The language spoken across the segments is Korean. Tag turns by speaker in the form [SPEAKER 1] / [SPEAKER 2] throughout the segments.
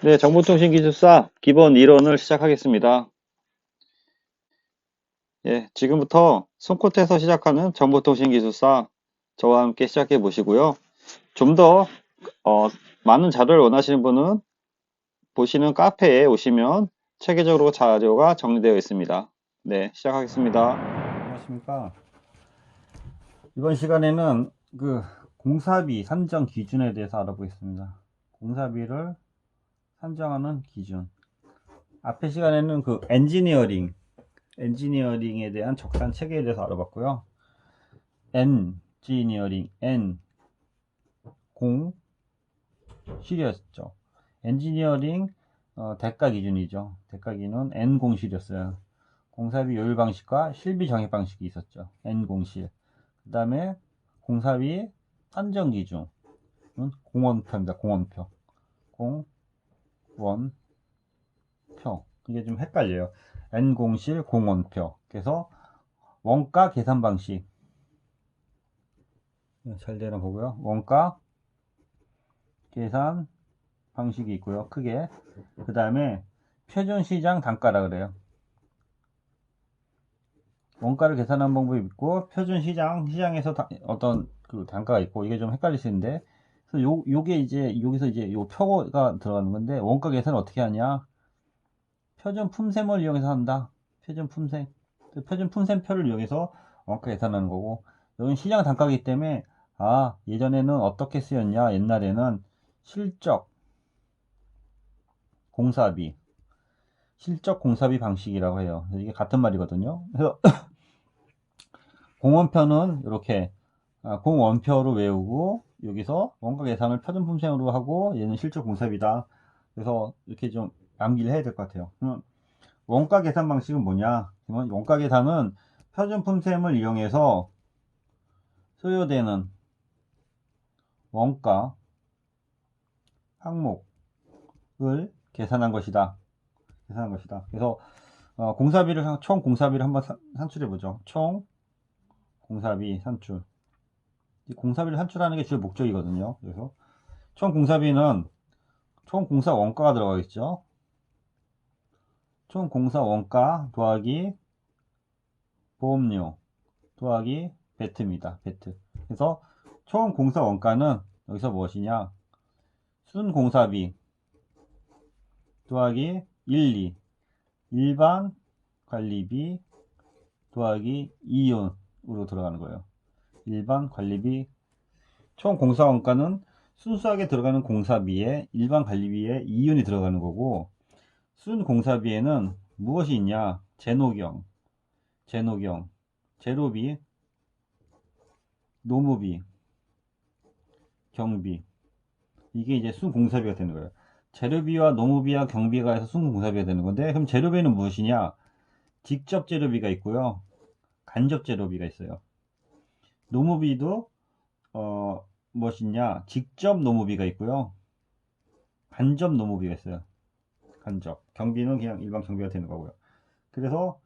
[SPEAKER 1] 네, 정보통신기술사 기본 이론을 시작하겠습니다. 예, 지금부터 손끝에서 시작하는 정보통신기술사 저와 함께 시작해 보시고요. 좀 더 많은 자료를 원하시는 분은 보시는 카페에 오시면 체계적으로 자료가 정리되어 있습니다. 네, 시작하겠습니다. 안녕하십니까. 이번 시간에는 공사비 산정 기준에 대해서 알아보겠습니다. 공사비를 산정하는 기준. 앞의 시간에는 엔지니어링에 대한 적산 체계에 대해서 알아봤고요. 엔지니어링, 공실이었죠. 엔지니어링 대가 기준이죠. 대가 기준은 N공실이었어요. 공사비 요율 방식과 실비 정액 방식이 있었죠. N공실. 그 다음에 공사비 산정 기준은 공원표입니다. 공원표. 공원표. 이게 좀 헷갈려요. N공실 공원표. 그래서 원가 계산 방식. 잘 되나 보고요. 원가 계산 방식이 있고요. 크게. 그 다음에 표준시장 단가라 그래요. 원가를 계산하는 방법이 있고 시장에서 어떤 그 단가가 있고, 이게 좀 헷갈릴 수 있는데, 그래서 요게 이제 여기서 이제 요 표가 들어가는 건데, 원가 계산을 어떻게 하냐? 표준 품셈을 이용해서 한다. 표준 품셈. 표준 품셈표를 이용해서 원가 계산하는 거고, 여기는 시장 단가이기 때문에, 예전에는 어떻게 쓰였냐? 옛날에는 실적 공사비 방식이라고 해요. 이게 같은 말이거든요. 그래서 공원표는 이렇게 공원표로 외우고, 여기서 원가 계산을 표준 품셈으로 하고, 얘는 실적 공사비다. 그래서 이렇게 좀 암기를 해야 될 것 같아요. 원가 계산 방식은 뭐냐? 원가 계산은 표준 품셈을 이용해서 소요되는 원가 항목을 계산한 것이다. 그래서 총 공사비를 한번 산출해 보죠. 총 공사비 산출. 공사비를 산출하는 게 주요 목적이거든요. 그래서 총 공사비는 총 공사 원가가 들어가겠죠. 총 공사 원가 더하기 보험료 더하기 배트입니다. 배트. 그래서 총 공사 원가는 여기서 무엇이냐? 순 공사비 더하기 일반 관리비 더하기 이윤으로 들어가는 거예요. 일반 관리비. 총 공사 원가는 순수하게 들어가는 공사비에 일반 관리비에 이윤이 들어가는 거고, 순 공사비에는 무엇이 있냐? 제노경, 재료비, 노무비, 경비. 이게 이제 순 공사비가 되는 거예요. 재료비와 노무비와 경비가 해서 순 공사비가 되는 건데, 그럼 재료비는 무엇이냐? 직접 재료비가 있고요. 간접 재료비가 있어요. 노무비도 무엇이냐? 직접 노무비가 있고요. 간접 노무비가 있어요. 간접. 경비는 그냥 일반 경비가 되는 거고요. 그래서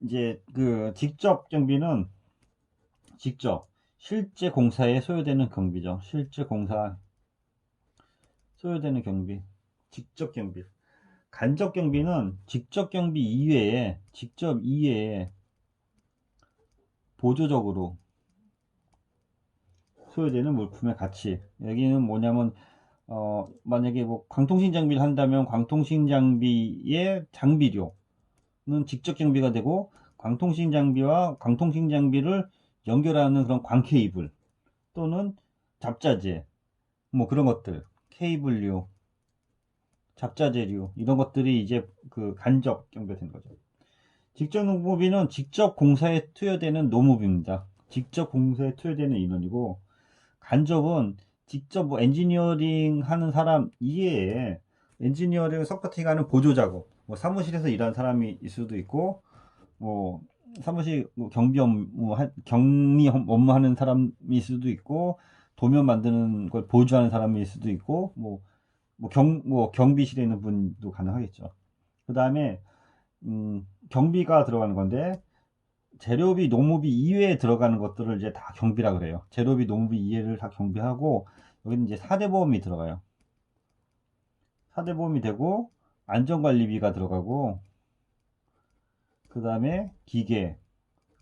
[SPEAKER 1] 이제 직접 경비는 직접 실제 공사에 소요되는 경비죠. 실제 공사 소요되는 경비. 직접 경비. 간접 경비는 직접 경비 이외에 보조적으로 소요되는 물품의 가치. 여기는 뭐냐면 만약에 뭐 광통신 장비를 한다면 광통신 장비의 장비료는 직접 경비가 되고, 광통신 장비와 광통신 장비를 연결하는 그런 광 케이블 또는 잡자재, 뭐 그런 것들, 케이블류, 잡자재류, 이런 것들이 이제 간접 경비가 되는 거죠. 직접 노무비는 직접 공사에 투여되는 노무비입니다. 직접 공사에 투여되는 인원이고, 간접은 직접 뭐 엔지니어링 하는 사람 이외에 엔지니어링 서포팅 하는 보조 작업, 뭐 사무실에서 일하는 사람이 있을 수도 있고, 뭐 사무실 경비 업무 격리 업무 하는 사람일 수도 있고, 도면 만드는 걸 보조하는 사람일 수도 있고, 경비실에 있는 분도 가능하겠죠. 그 다음에 경비가 들어가는 건데, 재료비, 노무비 이외에 들어가는 것들을 이제 다 경비라 그래요. 재료비, 노무비 이외를 다 경비하고, 여기는 이제 사대보험이 들어가요. 4대 보험이 되고 안전관리비가 들어가고 그 다음에 기계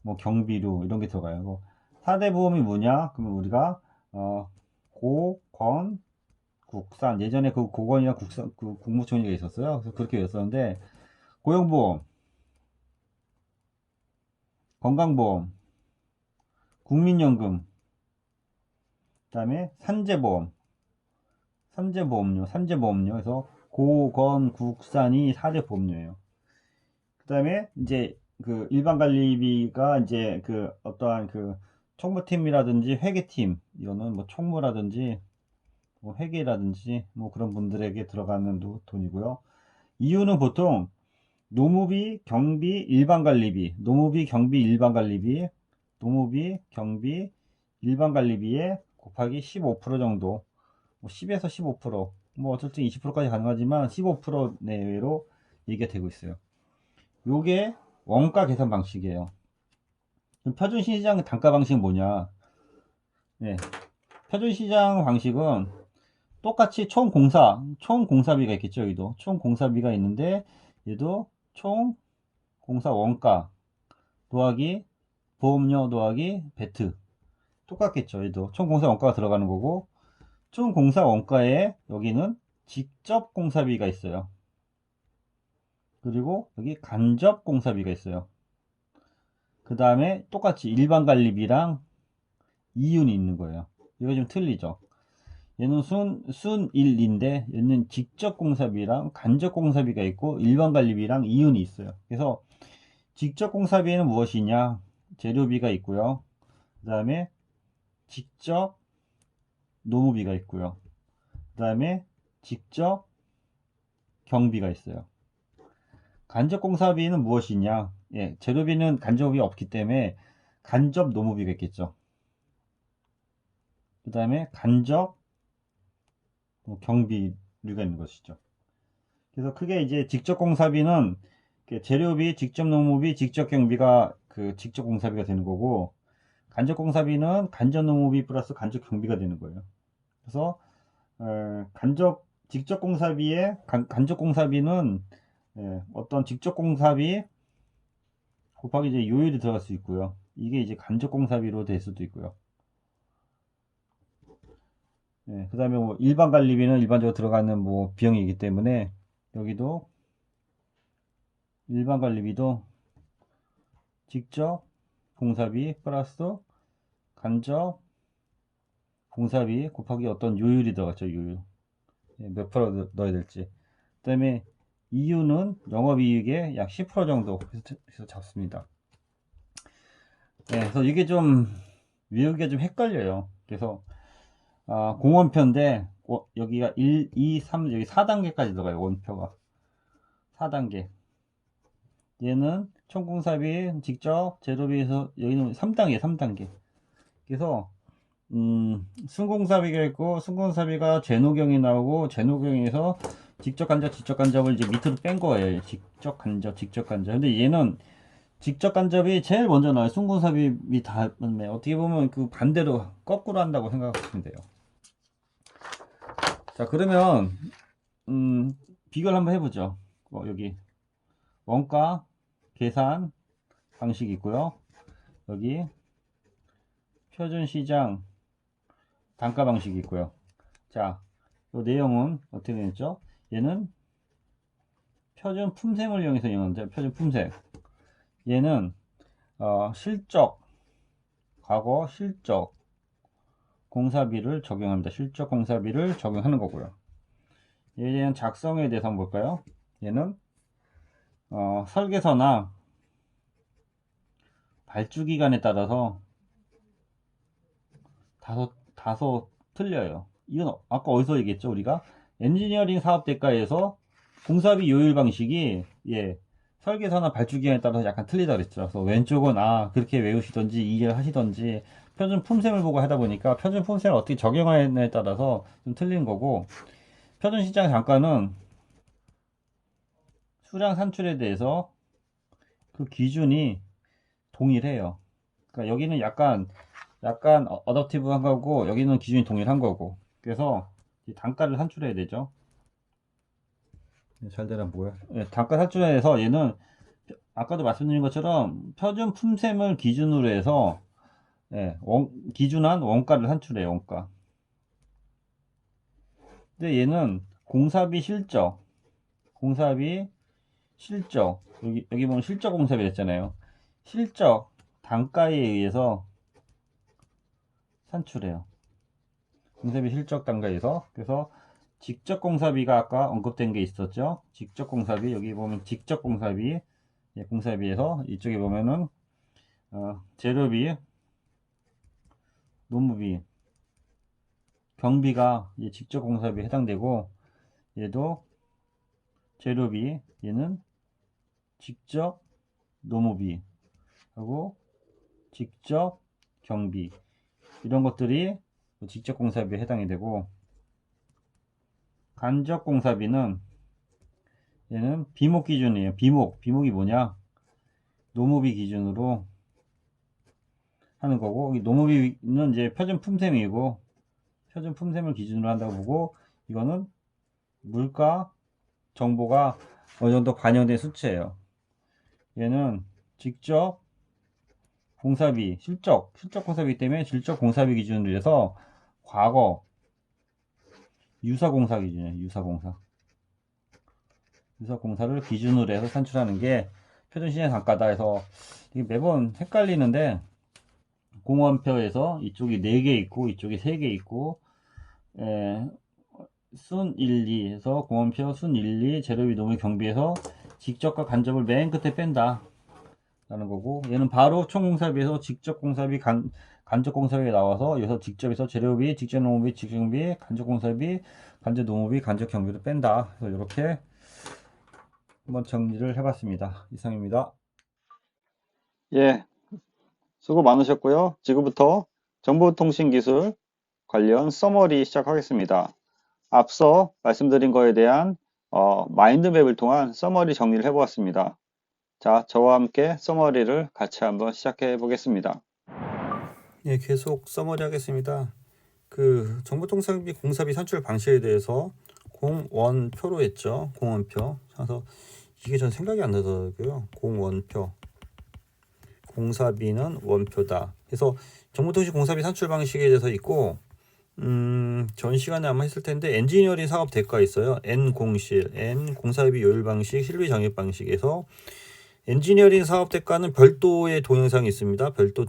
[SPEAKER 1] 뭐 경비료 이런 게 들어가요. 4대 보험이 뭐냐? 그러면 우리가 고건 국산 예전에 그 고건이랑 국산 그 국무총리가 있었어요. 그래서 그렇게 외웠었는데 고용보험, 건강보험, 국민연금, 그다음에 산재보험료. 그래서 고건 국산이 4대 보험료예요. 그다음에 이제 그 일반 관리비가 이제 그 어떠한 그 총무팀이라든지 회계팀 이거는 뭐 총무라든지 뭐 회계라든지 뭐 그런 분들에게 들어가는 돈이고요. 이유는 보통 노무비, 경비, 일반관리비, 노무비, 경비, 일반관리비, 노무비, 경비, 일반관리비에 곱하기 15% 정도, 뭐 10에서 15%, 뭐 어쨌든 20%까지 가능하지만 15% 내외로 얘기가 되고 있어요. 요게 원가 계산 방식이에요. 표준시장 단가 방식은 뭐냐? 네, 표준시장 방식은 똑같이 총공사비가 있겠죠. 여기도 총공사비가 있는데 얘도 총공사 원가 더하기 보험료 더하기 배트 똑같겠죠. 얘도 총공사 원가가 들어가는 거고 총공사 원가에 여기는 직접 공사비가 있어요. 그리고 여기 간접 공사비가 있어요. 그 다음에 똑같이 일반관리비랑 이윤이 있는 거예요. 이거 좀 틀리죠. 얘는 순일인데 얘는 직접 공사비랑 간접 공사비가 있고 일반 관리비랑 이윤이 있어요. 그래서 직접 공사비는 무엇이냐? 재료비가 있고요. 그 다음에 직접 노무비가 있고요. 그 다음에 직접 경비가 있어요. 간접 공사비는 무엇이냐? 예, 재료비는 간접이 없기 때문에 간접 노무비가 있겠죠. 그 다음에 간접 경비류가 있는 것이죠. 그래서 크게 이제 직접 공사비는 재료비, 직접 농무비, 직접 경비가 그 직접 공사비가 되는 거고 간접 공사비는 간접 농무비 플러스 간접 경비가 되는 거예요. 그래서 직접 공사비에 간접 공사비는 어떤 직접 공사비 곱하기 이제 요율이 들어갈 수 있고요. 이게 이제 간접 공사비로 될 수도 있고요. 그 다음에 뭐 일반 관리비는 일반적으로 들어가는 뭐 비용이기 때문에 여기도 일반 관리비도 직접 공사비 플러스 간접 공사비 곱하기 어떤 요율이 들어갔죠. 요율 몇 프로 넣어야 될지. 그 다음에 이유는 영업이익의 약 10% 정도 해서 잡습니다. 그래서 이게 좀 외우기가 좀 헷갈려요. 그래서 공원표인데 여기가 1, 2, 3 여기 4단계까지 들어가요. 원표가 4단계. 얘는 총공사비 직접 재료비에서 여기는 3단계. 그래서 순공사비가 있고 순공사비가 재노경이 나오고 재노경에서 직접 간접을 이제 밑으로 뺀 거예요. 직접 간접. 근데 얘는 직접 간접이 제일 먼저 나와요. 순공사비이 다음에 어떻게 보면 그 반대로 거꾸로 한다고 생각하시면 돼요. 자, 그러면 비교를 한번 해보죠. 여기 원가 계산 방식이 있고요. 여기 표준시장 단가 방식이 있고요. 자, 이 내용은 어떻게 되겠죠? 얘는 표준 품셈을 이용해서 이용하는데 표준 품셈. 얘는 과거 실적 공사비를 적용합니다. 실적 공사비를 적용하는 거고요. 얘는 작성에 대해서 한번 볼까요? 얘는 설계서나 발주 기간에 따라서 다소 틀려요. 이건 아까 어디서 얘기했죠? 우리가 엔지니어링 사업 대가에서 공사비 요율 방식이 설계서나 발주 기간에 따라서 약간 틀리다 그랬죠. 그래서 왼쪽은 그렇게 외우시던지 이해를 하시던지 표준 품셈을 보고 하다 보니까 표준 품셈을 어떻게 적용하느냐에 따라서 좀 틀린 거고 표준 시장 단가는 수량 산출에 대해서 그 기준이 동일해요. 그러니까 여기는 약간 어댑티브한 거고 여기는 기준이 동일한 거고 그래서 이 단가를 산출해야 되죠. 잘 되나 뭐야. 예, 단가 산출에서 얘는 아까도 말씀드린 것처럼 표준 품셈을 기준으로 해서 예, 기준한 원가를 산출해요. 원가. 근데 얘는 공사비 실적, 여기 보면 실적 공사비 했잖아요. 실적 단가에 의해서 산출해요. 공사비 실적 단가에서. 그래서 직접 공사비가 아까 언급된 게 있었죠. 직접 공사비, 여기 보면 직접 공사비, 예, 공사비에서 이쪽에 보면은 재료비, 노무비, 경비가 직접 공사비에 해당되고, 얘도 재료비, 얘는 직접 노무비 하고 직접 경비, 이런 것들이 직접 공사비에 해당이 되고, 간접 공사비는 얘는 비목 기준이에요. 비목이 뭐냐? 노무비 기준으로 하는 거고, 이 노무비는 이제 표준 품셈이고, 표준 품셈을 기준으로 한다고 보고, 이거는 물가 정보가 어느 정도 반영된 수치예요. 얘는 직접 공사비, 실적 공사비 때문에 실적 공사비 기준으로 해서 과거 유사공사 기준이에요. 유사공사를 기준으로 해서 산출하는 게 표준시장 단가다 해서 이게 매번 헷갈리는데, 공원표에서 이쪽이 4개 있고 이쪽이 3개 있고, 순 1, 2 해서 공원표 순 1, 2 재료비 노무 경비에서 직접과 간접을 맨 끝에 뺀다 라는 거고, 얘는 바로 총공사비에서 직접 공사비, 간접 공사비가 나와서 여기서 직접에서 재료비, 직접 노무비, 직접 경비, 간접 공사비, 간접 노무비, 간접 경비를 뺀다. 그래서 이렇게 한번 정리를 해봤습니다. 이상입니다.
[SPEAKER 2] 예, 수고 많으셨고요. 지금부터 정보통신기술 관련 서머리 시작하겠습니다. 앞서 말씀드린 거에 대한 마인드맵을 통한 서머리 정리를 해보았습니다. 자, 저와 함께 서머리를 같이 한번 시작해 보겠습니다.
[SPEAKER 1] 예, 계속 서머리 하겠습니다. 그 정보통상비 공사비 산출 방식에 대해서 공원표로 했죠. 공원표. 그래서 이게 전 생각이 안 나더라고요. 공원표. 공사비는 원표다. 그래서 정보통신 공사비 산출 방식에 대해서 있고, 전 시간에 아마 했을 텐데, 엔지니어링 사업 대가 있어요. N 공실, N 공사비 요율 방식, 실비 정액 방식에서 엔지니어링 사업 대가는 별도의 동영상이 있습니다. 별도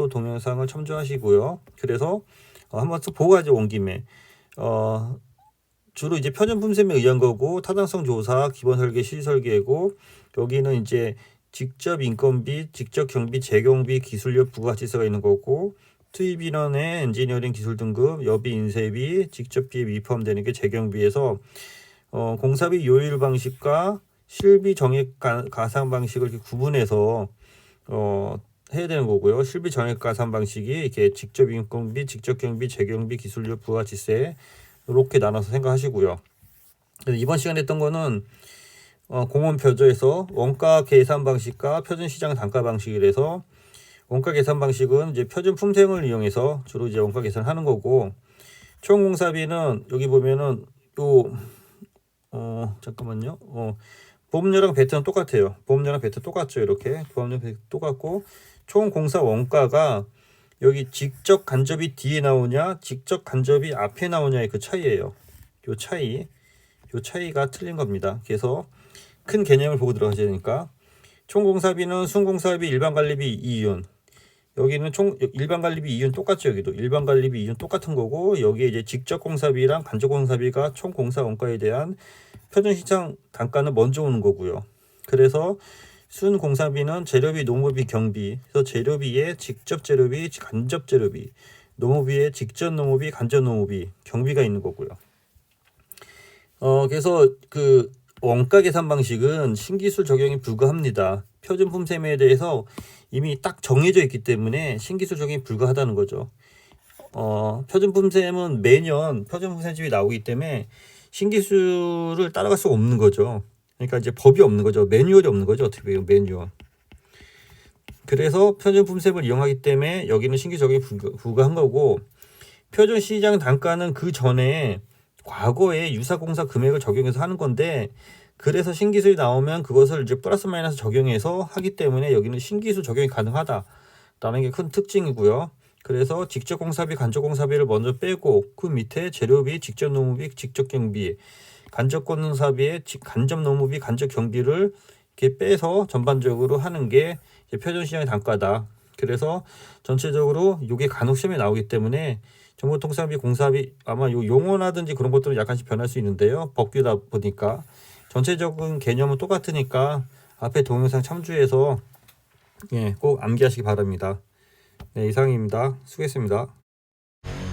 [SPEAKER 1] 동영상을 첨부하시고요. 그래서 한번 보고 가지고 온 김에 주로 이제 표준 품셈에 의한 거고, 타당성 조사, 기본 설계, 실설계고, 여기는 이제 직접 인건비, 직접 경비, 재경비, 기술력 부가가치세가 있는 거고, 투입 인원의 엔지니어링 기술 등급, 여비 인쇄비, 직접비에 미포함되는 게 재경비에서 공사비 요율 방식과 실비 정액 가산 방식을 이렇게 구분해서 해야 되는 거고요. 실비 정액 가산 방식이 이렇게 직접 인건비, 직접 경비, 재경비, 기술력 부가가치세 이렇게 나눠서 생각하시고요. 그래서 이번 시간에 했던 거는 공원 표저에서 원가 계산 방식과 표준 시장 단가 방식이라서, 원가 계산 방식은 이제 표준 품셈을 이용해서 주로 이제 원가 계산을 하는 거고, 총 공사비는 여기 보면은 잠깐만요. 보험료랑 배트는 똑같아요. 보험료랑 배트 똑같죠. 이렇게 보험료 배트 똑같고, 총 공사 원가가 여기 직접 간접이 뒤에 나오냐, 직접 간접이 앞에 나오냐의 그 차이예요. 요 차이가 틀린 겁니다. 그래서 큰 개념을 보고 들어가셔야 되니까, 총 공사비는 순공사비, 일반 관리비 2윤. 여기는 일반 관리비 2윤 똑같죠. 여기도 일반 관리비 2윤 똑같은 거고, 여기에 이제 직접 공사비랑 간접 공사비가 총 공사 원가에 대한 표준 시장 단가는 먼저 오는 거고요. 그래서 순 공사비는 재료비, 노무비, 경비. 그래서 재료비에 직접 재료비, 간접 재료비, 노무비에 직접 노무비, 간접 노무비, 경비가 있는 거고요. 그래서 그 원가 계산 방식은 신기술 적용이 불가합니다. 표준 품셈에 대해서 이미 딱 정해져 있기 때문에 신기술 적용이 불가하다는 거죠. 표준 품셈은 매년 표준 품셈집이 나오기 때문에 신기술을 따라갈 수가 없는 거죠. 그러니까 이제 법이 없는 거죠. 매뉴얼이 없는 거죠. 어떻게 보면 매뉴얼. 그래서 표준 품셈을 이용하기 때문에 여기는 신기술 적용이 불가한 거고, 표준 시장 단가는 그 전에
[SPEAKER 3] 과거에 유사공사 금액을 적용해서 하는 건데, 그래서 신기술이 나오면 그것을 이제 플러스 마이너스 적용해서 하기 때문에 여기는 신기술 적용이 가능하다라는 게 큰 특징이고요. 그래서 직접 공사비, 간접 공사비를 먼저 빼고 그 밑에 재료비, 직접 노무비, 직접 경비, 간접 공사비에 간접 노무비, 간접 경비를 이렇게 빼서 전반적으로 하는 게 이제 표준시장의 단가다. 그래서 전체적으로 이게 간혹 시험에 나오기 때문에 정보통상비, 공사비 아마 요 용어라든지 그런 것들은 약간씩 변할 수 있는데요. 법규다 보니까 전체적인 개념은 똑같으니까 앞에 동영상 참조해서 꼭 암기하시기 바랍니다. 네, 이상입니다. 수고했습니다.